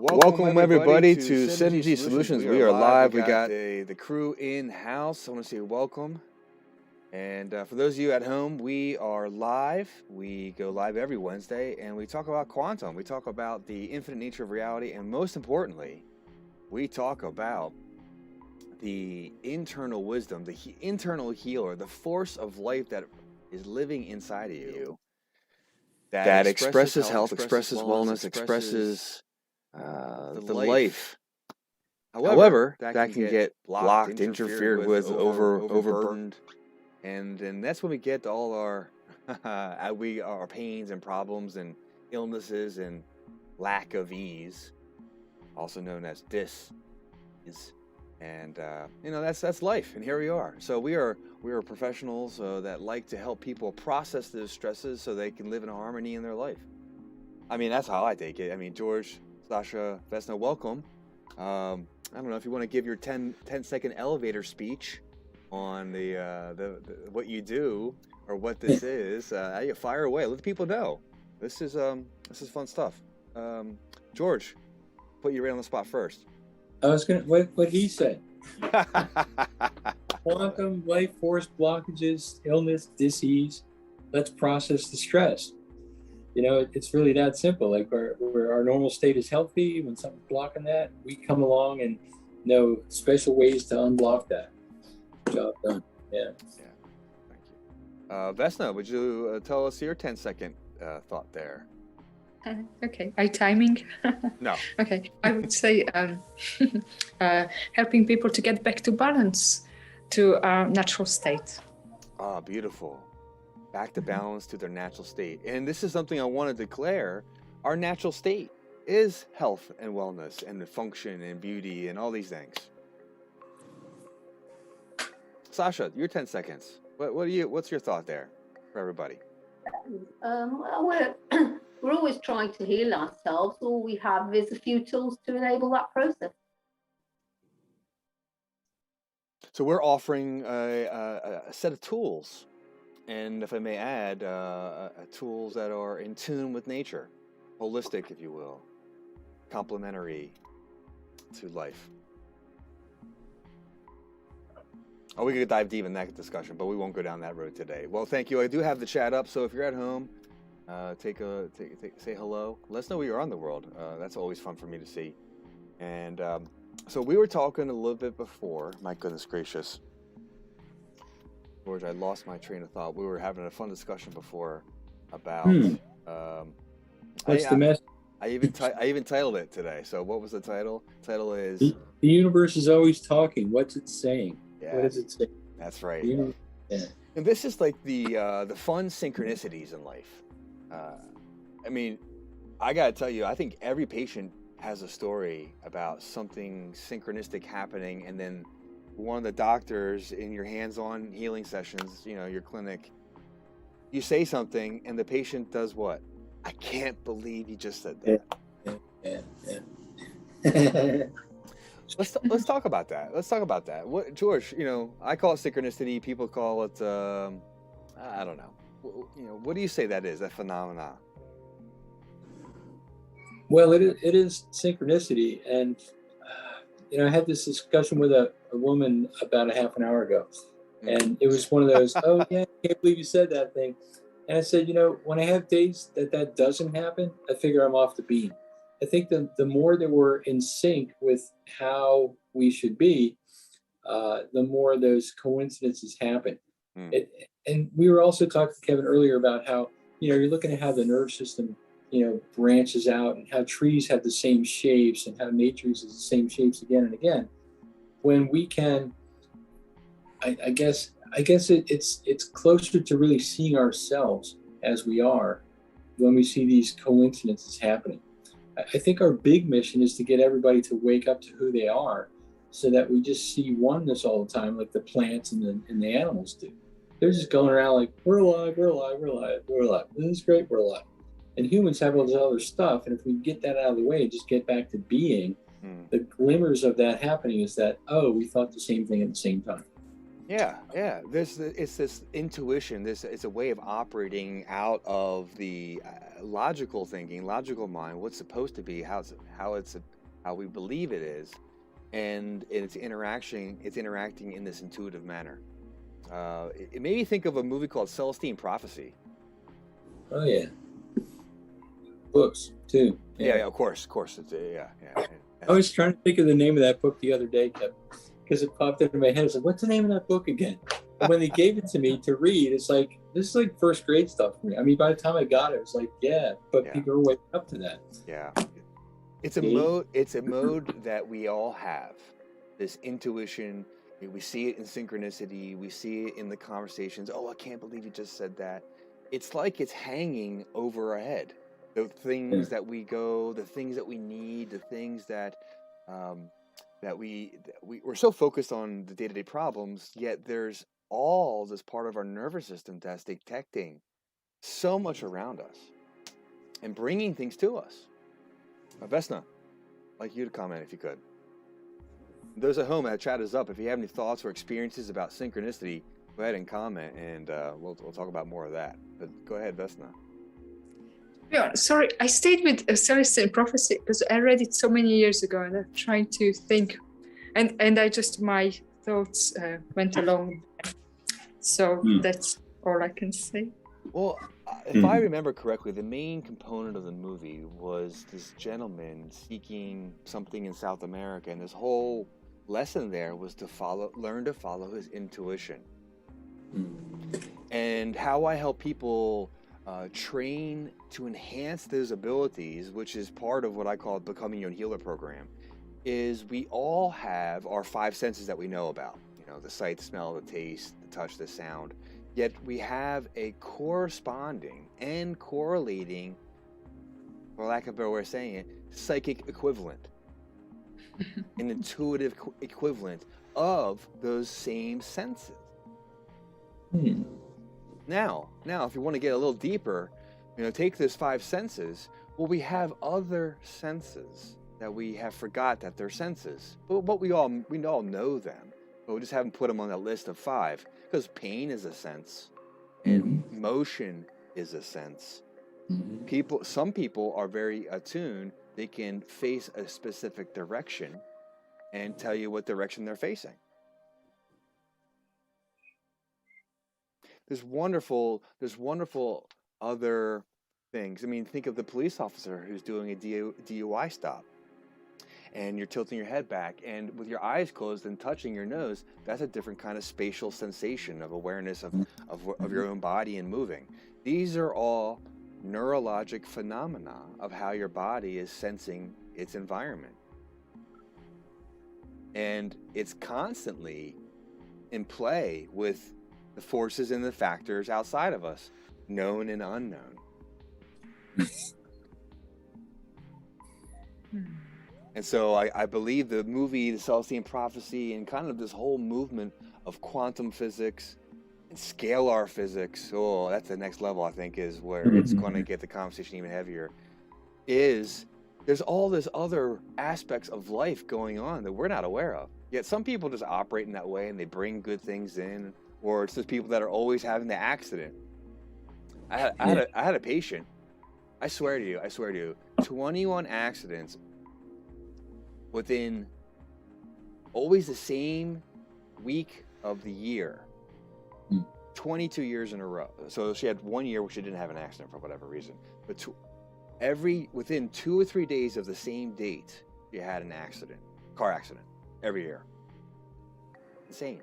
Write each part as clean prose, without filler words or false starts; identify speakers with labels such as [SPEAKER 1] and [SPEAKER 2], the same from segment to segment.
[SPEAKER 1] Welcome everybody to Synergy Solutions. We are live. We got the crew in house. I want to say welcome. And for those of you at home, we are live. We go live every Wednesday, and we talk about quantum. We talk about the infinite nature of reality, and most importantly, we talk about the internal wisdom, the internal healer, the force of life that is living inside of you. That expresses health, expresses wellness, expresses the life. However, that can get blocked, interfered with, overburdened, and that's when we get all our our pains and problems and illnesses and lack of ease, also known as dis. And that's life, and here we are. So we are professionals that like to help people process those stresses so they can live in harmony in their life. I mean, that's how I take it. I mean, George, Sasha, Vesna, welcome. I don't know if you want to give your 10-second elevator speech on the what you do or what this is. Fire away. Let the people know. This is fun stuff. George, put you right on the spot first.
[SPEAKER 2] I was gonna what he said. Quantum, life force blockages, illness, disease. Let's process the stress. You know, it's really that simple. Like where our normal state is healthy, when something's blocking that, we come along and know special ways to unblock that. Job done. Yeah.
[SPEAKER 1] Thank you. Vesna, would you tell us your 10-second thought there?
[SPEAKER 3] Okay, are you timing?
[SPEAKER 1] No.
[SPEAKER 3] Okay, I would say helping people to get back to balance, to our natural state.
[SPEAKER 1] Ah, beautiful. Back to balance, to their natural state. And this is something I want to declare. Our natural state is health and wellness and function and beauty and all these things. Sasha, your 10 seconds. What's your thought there for everybody?
[SPEAKER 4] We're always trying to heal ourselves. All we have is a few tools to enable that process.
[SPEAKER 1] So we're offering a set of tools, and if I may add, tools that are in tune with nature, holistic, if you will, complementary to life. Oh, we could dive deep in that discussion, but we won't go down that road today. Well, thank you. I do have the chat up, so if you're at home, say hello. Let us know where you're on the world. That's always fun for me to see. And so we were talking a little bit before. My goodness gracious, George, I lost my train of thought. We were having a fun discussion before about.
[SPEAKER 2] What's the message?
[SPEAKER 1] I even titled it today. So what was the title? The title is
[SPEAKER 2] The universe is always talking. What's it saying?
[SPEAKER 1] Yeah,
[SPEAKER 2] what does it say?
[SPEAKER 1] That's right.
[SPEAKER 2] Yeah.
[SPEAKER 1] And this is like the fun synchronicities in life. I mean, I gotta tell you, I think every patient has a story about something synchronistic happening, and then one of the doctors in your hands-on healing sessions, your clinic, you say something, and the patient does what? I can't believe you just said that.
[SPEAKER 2] Yeah.
[SPEAKER 1] Let's talk about that. What, George? I call it synchronicity. People call it, I don't know. What do you say that is? That phenomena?
[SPEAKER 2] Well, it is synchronicity, and I had this discussion with a woman about a half an hour ago, and it was one of those, oh yeah, I can't believe you said that thing. And I said, when I have days that doesn't happen, I figure I'm off the beam. I think the more that we're in sync with how we should be, the more those coincidences happen. And we were also talking to Kevin earlier about how, you're looking at how the nerve system, branches out, and how trees have the same shapes, and how nature uses the same shapes again and again. When we can, I guess it's closer to really seeing ourselves as we are when we see these coincidences happening. I think our big mission is to get everybody to wake up to who they are, so that we just see oneness all the time, like the plants and the animals do. They're just going around like, we're alive, we're alive, we're alive, we're alive. This is great, we're alive. And humans have all this other stuff, and if we get that out of the way and just get back to being, the glimmers of that happening is that, oh, we thought the same thing at the same time.
[SPEAKER 1] Yeah. It's this intuition. It's a way of operating out of the logical thinking, logical mind. What's supposed to be, how we believe it is, and it's interacting in this intuitive manner. It made me think of a movie called Celestine Prophecy.
[SPEAKER 2] Oh yeah, books too.
[SPEAKER 1] Yeah, of course. It's
[SPEAKER 2] I was trying to think of the name of that book the other day, because it popped into my head. I was like, "What's the name of that book again?" And when they gave it to me to read, it's like, this is like first grade stuff for me. I mean, by the time I got it, it was like, but people are waking up to that.
[SPEAKER 1] Yeah. It's a mode. It's a mode that we all have. This intuition. We see it in synchronicity. We see it in the conversations. Oh, I can't believe you just said that. It's like it's hanging over our head. The things that we the things that we need, the things that we're so focused on the day-to-day problems. Yet there's all this part of our nervous system that's detecting so much around us and bringing things to us. Vesna, I'd like you to comment if you could. Those at home, that chat is up. If you have any thoughts or experiences about synchronicity, go ahead and comment, and we'll talk about more of that. But go ahead, Vesna.
[SPEAKER 3] Yeah, sorry, I stayed with Celestine Prophecy because I read it so many years ago, and I'm trying to think, and I just, my thoughts went along. So that's all I can say.
[SPEAKER 1] Well, if I remember correctly, the main component of the movie was this gentleman seeking something in South America, and his whole lesson there was to learn to follow his intuition. And how I help people train to enhance those abilities, which is part of what I call Becoming Your Own Healer program, is we all have our 5 senses that we know about. You know, the sight, the smell, the taste, the touch, the sound. Yet we have a corresponding and correlating, for lack of a better way of saying it, psychic equivalent, an intuitive equivalent of those same senses. Now, if you want to get a little deeper, take those 5 senses. Well, we have other senses that we have forgot that they're senses, but we all know them, but we just haven't put them on that list of 5. Because pain is a sense, and motion is a sense. Some people are very attuned. They can face a specific direction and tell you what direction they're facing. There's wonderful other things. I mean, think of the police officer who's doing a DUI stop, and you're tilting your head back, and with your eyes closed and touching your nose, that's a different kind of spatial sensation of awareness of your own body and moving. These are all neurologic phenomena of how your body is sensing its environment. And it's constantly in play with the forces and the factors outside of us, known and unknown. And so I believe the movie, The Celestine Prophecy, and kind of this whole movement of quantum physics and scalar physics, that's the next level, I think, is where it's going to get the conversation even heavier, is there's all this other aspects of life going on that we're not aware of. Yet some people just operate in that way, and they bring good things in, or it's just people that are always having the accident. I had a patient, I swear to you, 21 accidents within always the same week of the year, 22 years in a row. So she had 1 year where she didn't have an accident for whatever reason, but within 2 or 3 days of the same date, she had an accident, car accident, every year. Insane.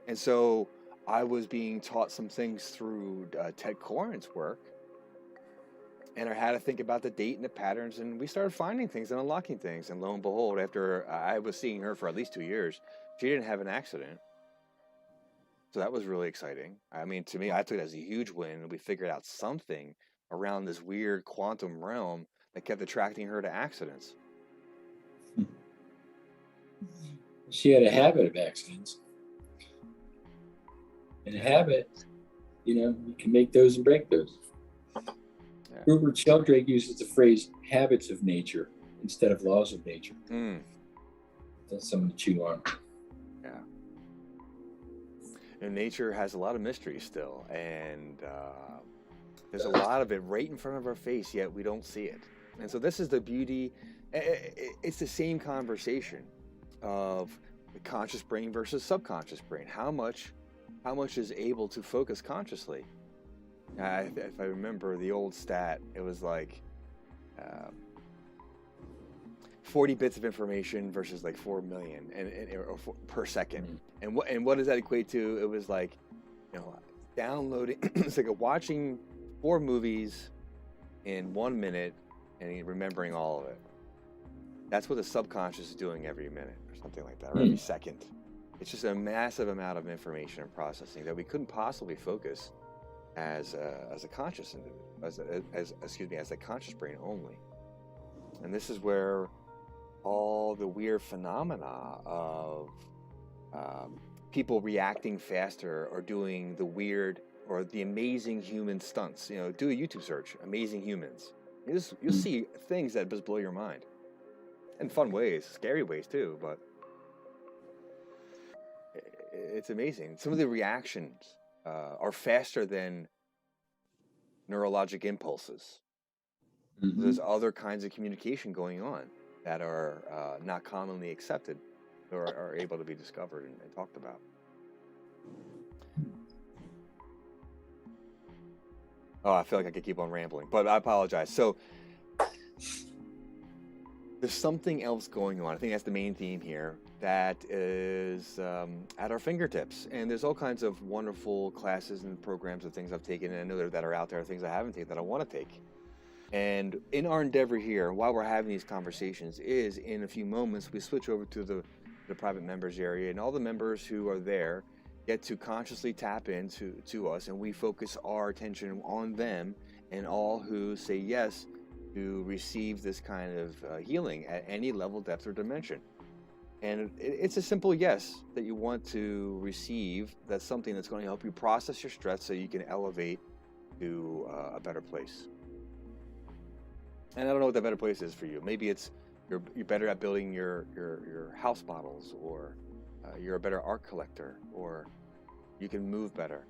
[SPEAKER 1] And so I was being taught some things through Ted Corin's work, and I had to think about the date and the patterns, and we started finding things and unlocking things. And lo and behold, after I was seeing her for at least 2 years, she didn't have an accident. So that was really exciting. I mean, to me, I took it as a huge win, and we figured out something around this weird quantum realm that kept attracting her to accidents.
[SPEAKER 2] She had a habit of accidents. And a habit, you can make those and break those. Yeah. Rupert Sheldrake uses the phrase habits of nature instead of laws of nature. That's something to chew on.
[SPEAKER 1] Yeah. nature has a lot of mystery still, and there's a lot of it right in front of our face, yet we don't see it. And so this is the beauty. It's the same conversation of the conscious brain versus subconscious brain. How much is able to focus consciously? If I remember the old stat, it was like 40 bits of information versus like 4 million per second. And what does that equate to? It was like, downloading. It's like watching 4 movies in 1 minute and remembering all of it. That's what the subconscious is doing every minute or something like that, or every second. It's just a massive amount of information and processing that we couldn't possibly focus as a conscious individual, as a conscious brain only. And this is where all the weird phenomena of people reacting faster or doing the weird or the amazing human stunts. Do a YouTube search, amazing humans. You'll see things that just blow your mind. In fun ways, scary ways too, but it's amazing. Some of the reactions are faster than neurologic impulses. There's other kinds of communication going on that are not commonly accepted or are able to be discovered and talked about. Oh, I feel like I could keep on rambling, but I apologize. So there's something else going on. I think that's the main theme here that is at our fingertips. And there's all kinds of wonderful classes and programs and things I've taken, and I know that are out there, things I haven't taken that I want to take. And in our endeavor here, while we're having these conversations, is in a few moments we switch over to the private members area, and all the members who are there get to consciously tap into us, and we focus our attention on them and all who say yes to receive this kind of healing at any level, depth, or dimension. And it's a simple yes that you want to receive. That's something that's going to help you process your stress so you can elevate to a better place. And I don't know what that better place is for you. Maybe it's you're better at building your house models, or you're a better art collector, or you can move better.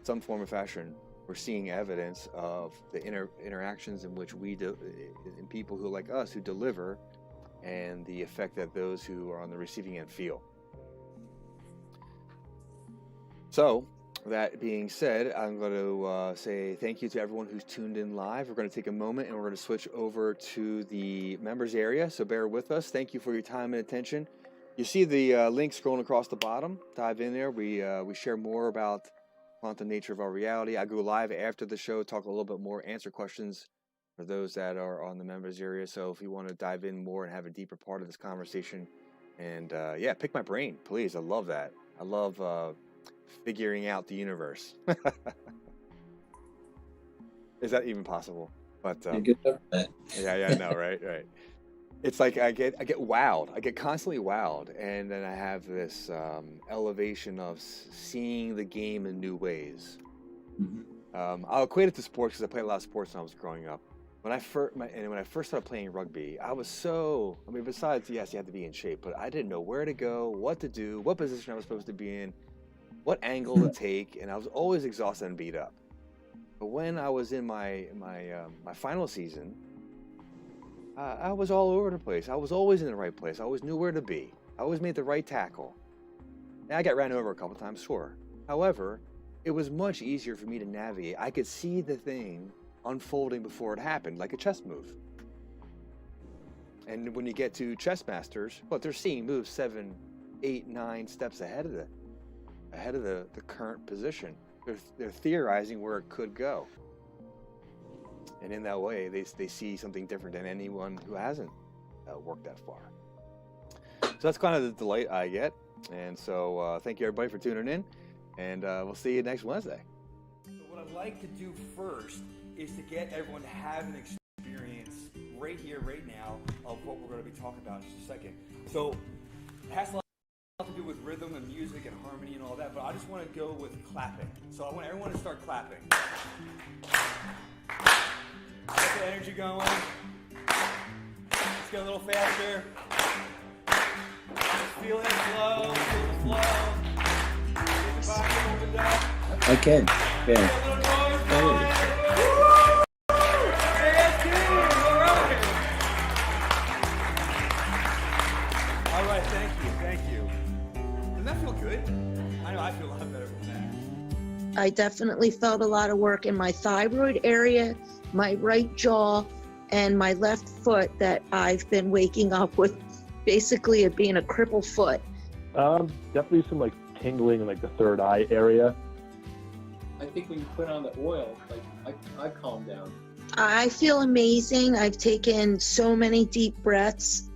[SPEAKER 1] Some form of fashion, we're seeing evidence of the interactions in which we do, in people who like us, who deliver, and the effect that those who are on the receiving end feel. So, that being said, I'm going to say thank you to everyone who's tuned in live. We're going to take a moment and we're going to switch over to the members area, so bear with us. Thank you for your time and attention. You see the link scrolling across the bottom. Dive in there. We share more about quantum nature of our reality. I go live after the show, talk a little bit more, answer questions for those that are on the members area. So if you want to dive in more and have a deeper part of this conversation, and pick my brain, please. I love that. I love figuring out the universe. Is that even possible? But yeah, I know, right. It's like I get wowed. I get constantly wowed, and then I have this elevation of seeing the game in new ways. I'll equate it to sports because I played a lot of sports when I was growing up. When I first started playing rugby, I was besides, yes, you have to be in shape, but I didn't know where to go, what to do, what position I was supposed to be in, what angle to take, and I was always exhausted and beat up. But when I was in my final season, I was all over the place. I was always in the right place. I always knew where to be. I always made the right tackle. And I got ran over a couple times, sure. However, it was much easier for me to navigate. I could see the thing unfolding before it happened, like a chess move. And when you get to chess masters, they're seeing moves 7, 8, 9 steps ahead of the current position. They're theorizing where it could go. And in that way, they see something different than anyone who hasn't worked that far. So that's kind of the delight I get. And so thank you, everybody, for tuning in. And we'll see you next Wednesday.
[SPEAKER 5] So what I'd like to do first is to get everyone to have an experience right here, right now, of what we're going to be talking about in just a second. So it has a lot to do with rhythm and music and harmony and all that, but I just want to go with clapping. So I want everyone to start clapping. Get the energy going. Let's go a little faster. Just feel it flow, feel the flow. Get your body moving.
[SPEAKER 2] I can. Yeah.
[SPEAKER 5] All right, thank you. Doesn't that feel good? I know I feel a lot better from that.
[SPEAKER 6] I definitely felt a lot of work in my thyroid area, my right jaw, and my left foot that I've been waking up with basically it being a crippled foot.
[SPEAKER 7] Definitely some like tingling in like the third eye area.
[SPEAKER 2] I think when you put on the oil, like I calm down.
[SPEAKER 6] I feel amazing. I've taken so many deep breaths